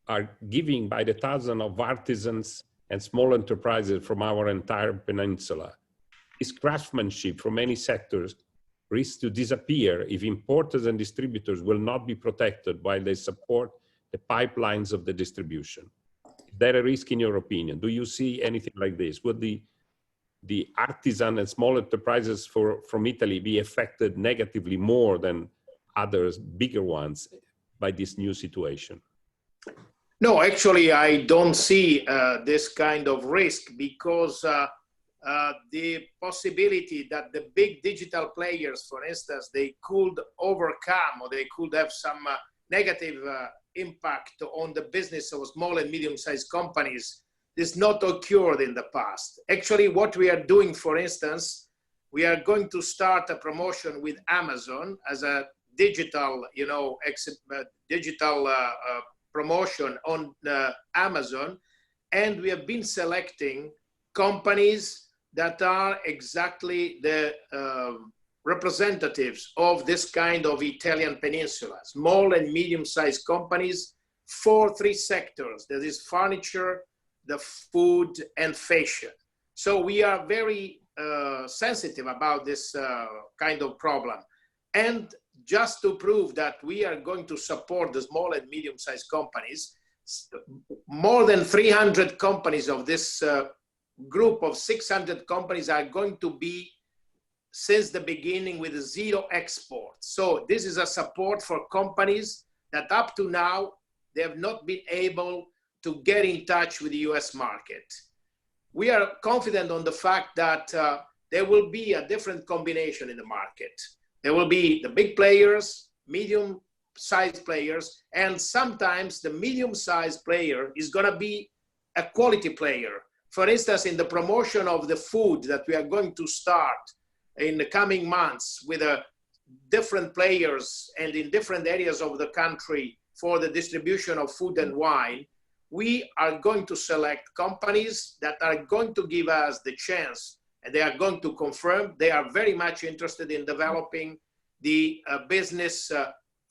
are given by the thousands of artisans and small enterprises from our entire peninsula. This craftsmanship from many sectors risks to disappear if importers and distributors will not be protected while they support the pipelines of the distribution. Is there a risk in your opinion? Do you see anything like this? Would the artisan and small enterprises from Italy be affected negatively more than others, bigger ones, by this new situation? No, actually, I don't see this kind of risk, because the possibility that the big digital players, for instance, they could overcome, or they could have some negative impact on the business of small and medium-sized companies, this not occurred in the past. Actually, what we are doing, for instance, we are going to start a promotion with Amazon as a digital, promotion on Amazon, and we have been selecting companies that are exactly the representatives of this kind of Italian peninsula, small and medium-sized companies for three sectors. That is furniture, the food, and fashion. So we are very sensitive about this kind of problem. And just to prove that we are going to support the small and medium-sized companies, more than 300 companies of this group of 600 companies are going to be, since the beginning, with zero export. So this is a support for companies that up to now, they have not been able to get in touch with the US market. We are confident on the fact that there will be a different combination in the market. There will be the big players, medium-sized players, and sometimes the medium-sized player is going to be a quality player. For instance, in the promotion of the food that we are going to start in the coming months with different players and in different areas of the country for the distribution of food and wine, we are going to select companies that are going to give us the chance, and they are going to confirm they are very much interested in developing the business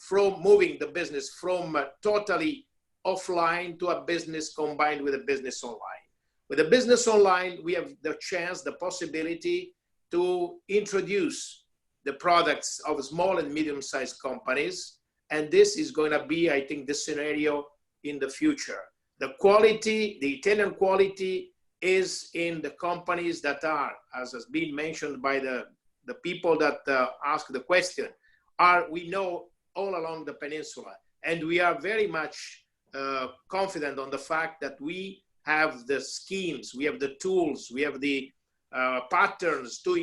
from moving the business from totally offline to a business combined with a business online. With a business online, we have the chance, the possibility to introduce the products of small and medium-sized companies. And this is going to be, I think, the scenario in the future. The quality, the Italian quality is in the companies that are, as has been mentioned by the people that asked the question, we know all along the peninsula. And we are very much confident on the fact that we have the schemes, we have the tools, we have the patterns to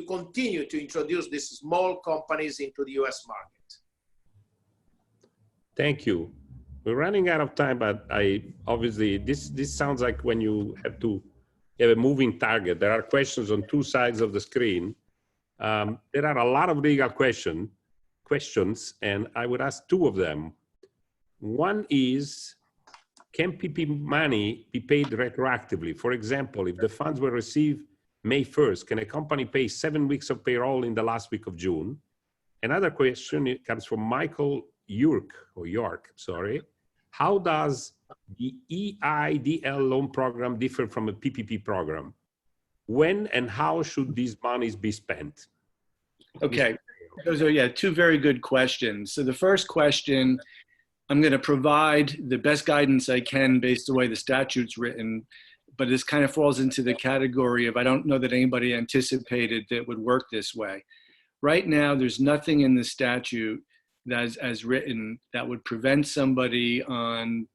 continue to introduce these small companies into the US market. Thank you. We're running out of time, but obviously this sounds like when you have a moving target. There are questions on two sides of the screen. There are a lot of legal questions, and I would ask two of them. One is, can PP money be paid retroactively? For example, if the funds were received May 1st, can a company pay 7 weeks of payroll in the last week of June? Another question comes from Michael York. How does the EIDL loan program differ from a PPP program? When and how should these monies be spent? Okay, those are, two very good questions. So the first question, I'm going to provide the best guidance I can based on the way the statute's written, but this kind of falls into the category of I don't know that anybody anticipated that it would work this way. Right now, there's nothing in the statute that as written that would prevent somebody on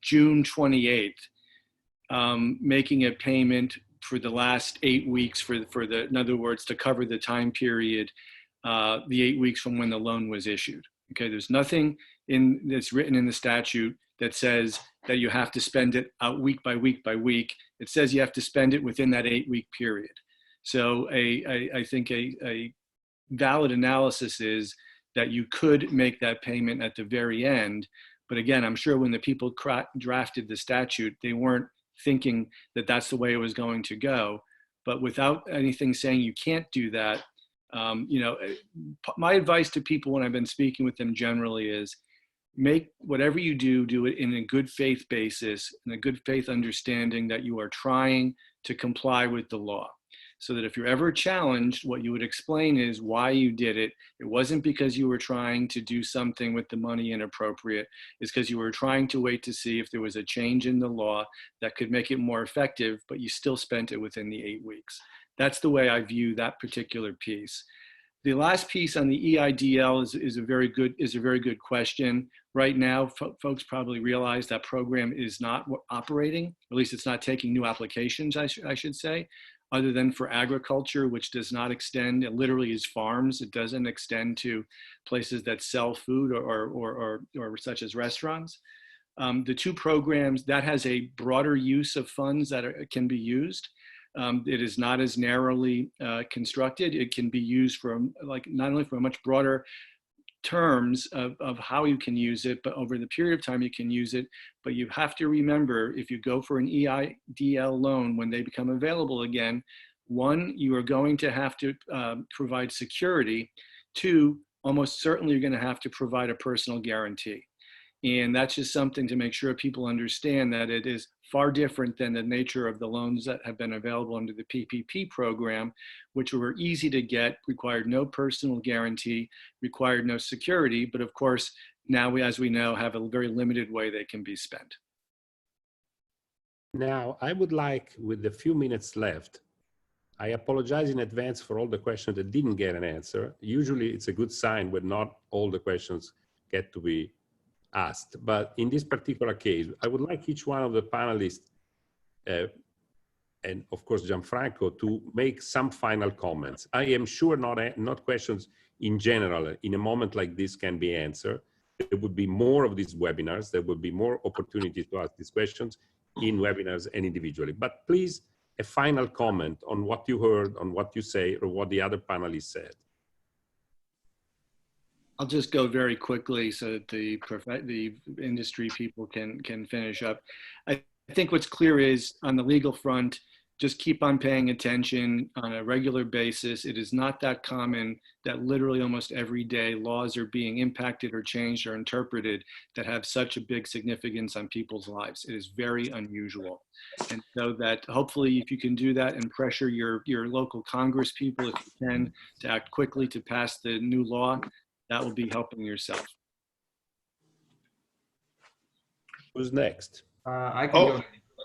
June 28th making a payment for the last 8 weeks in other words, to cover the time period, the 8 weeks from when the loan was issued. Okay, there's nothing that's written in the statute that says that you have to spend it out week by week by week. It says you have to spend it within that 8-week period. So I think a valid analysis is that you could make that payment at the very end. But again, I'm sure when the people drafted the statute, they weren't thinking that that's the way it was going to go. But without anything saying you can't do that, my advice to people when I've been speaking with them generally is make whatever you do it in a good faith basis and a good faith understanding that you are trying to comply with the law. So that if you're ever challenged, what you would explain is why you did it. It wasn't because you were trying to do something with the money inappropriate. It's because you were trying to wait to see if there was a change in the law that could make it more effective, but you still spent it within the 8 weeks. That's the way I view that particular piece. The last piece on the EIDL is a very good question. Right now, folks probably realize that program is not operating, or at least it's not taking new applications, I should say, other than for agriculture, which does not extend, it literally is farms. It doesn't extend to places that sell food or such as restaurants. The two programs, that has a broader use of funds that can be used. It is not as narrowly constructed. It can be used for not only for a much broader terms of how you can use it, but over the period of time you can use it. But you have to remember, if you go for an EIDL loan, when they become available again, one, you are going to have to provide security. Two, almost certainly you're going to have to provide a personal guarantee. And that's just something to make sure people understand that it is far different than the nature of the loans that have been available under the PPP program, which were easy to get, required no personal guarantee, required no security, but of course, now as we know, have a very limited way they can be spent. Now, I would like, with the few minutes left, I apologize in advance for all the questions that didn't get an answer. Usually it's a good sign when not all the questions get to be asked. But in this particular case, I would like each one of the panelists, and of course Gianfranco, to make some final comments. I am sure not questions in general in a moment like this can be answered. There would be more of these webinars. There would be more opportunities to ask these questions in webinars and individually. But please, a final comment on what you heard, on what you say, or what the other panelists said. I'll just go very quickly so that the industry people can finish up. I think what's clear is on the legal front, just keep on paying attention on a regular basis. It is not that common that literally almost every day laws are being impacted or changed or interpreted that have such a big significance on people's lives. It is very unusual. And so that hopefully if you can do that and pressure your local Congress people, if you can, to act quickly to pass the new law, that will be helping yourself. Who's next? I can go.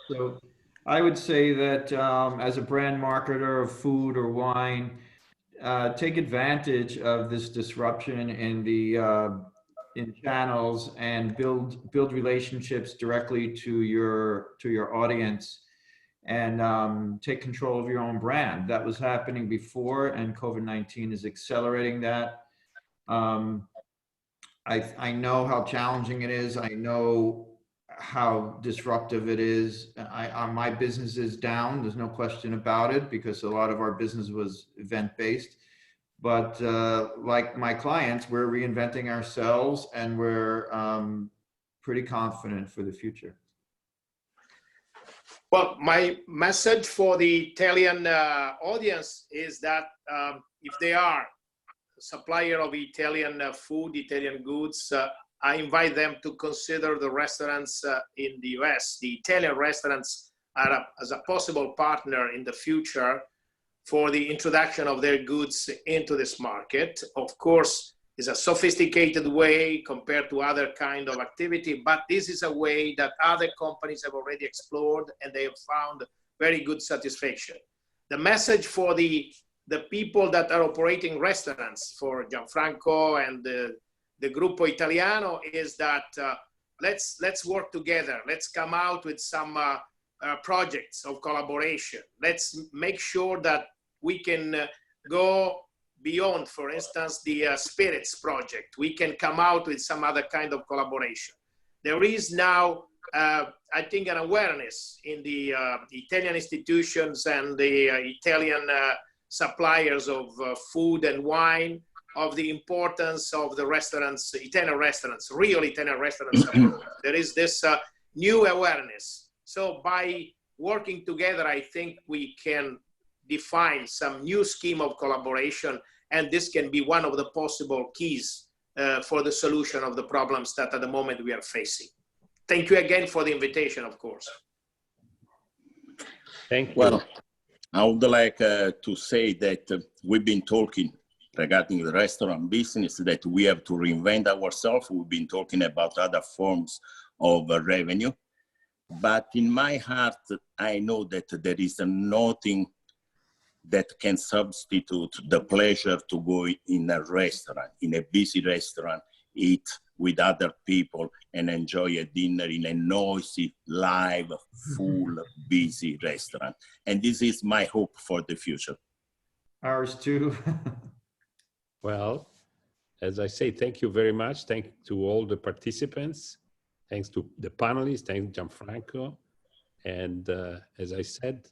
So I would say that as a brand marketer of food or wine, take advantage of this disruption in the in channels and build relationships directly to your audience, and take control of your own brand. That was happening before, and COVID-19 is accelerating that. I know how challenging it is. I know how disruptive it is. My business is down. There's no question about it, because a lot of our business was event-based. But like my clients, we're reinventing ourselves, and we're pretty confident for the future. Well, my message for the Italian audience is that if they are a supplier of Italian food, Italian goods, I invite them to consider the restaurants in the US. The Italian restaurants are as a possible partner in the future for the introduction of their goods into this market. Of course, it's a sophisticated way compared to other kind of activity, but this is a way that other companies have already explored, and they have found very good satisfaction. The message for the people that are operating restaurants, for Gianfranco and the Gruppo Italiano, is that let's work together. Let's come out with some projects of collaboration. Let's make sure that we can go beyond, for instance, the spirits project. We can come out with some other kind of collaboration. There is now, I think, an awareness in the Italian institutions and the Italian suppliers of food and wine of the importance of the restaurants, Italian restaurants, real Italian restaurants. There is this new awareness. So by working together, I think we can define some new scheme of collaboration, and this can be one of the possible keys for the solution of the problems that at the moment we are facing. Thank you again for the invitation, of course. Thank you. Well, I would like to say that we've been talking regarding the restaurant business, that we have to reinvent ourselves. We've been talking about other forms of revenue. But in my heart, I know that there is nothing that can substitute the pleasure to go in a restaurant, in a busy restaurant, eat with other people and enjoy a dinner in a noisy, live, full, busy restaurant. And this is my hope for the future. Ours too. Well, as I say, thank you very much. Thank to all the participants. Thanks to the panelists. Thanks, Gianfranco. And as I said,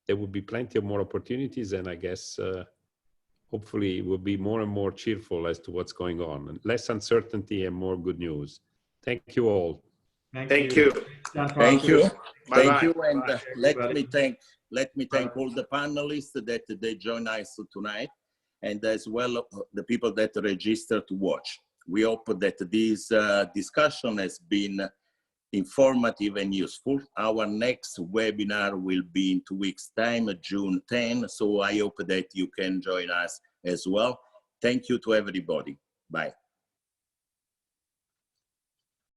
there will be plenty of more opportunities, and I guess hopefully it will be more and more cheerful as to what's going on, and less uncertainty and more good news. Thank you all. Thank you. Thank you. Bye-bye. Thank you. And Bye. let me thank all the panelists that they join us tonight, and as well the people that registered to watch. We hope that this discussion has been informative and useful. Our next webinar will be in 2 weeks' time, June 10. So I hope that you can join us as well. Thank you to everybody. Bye.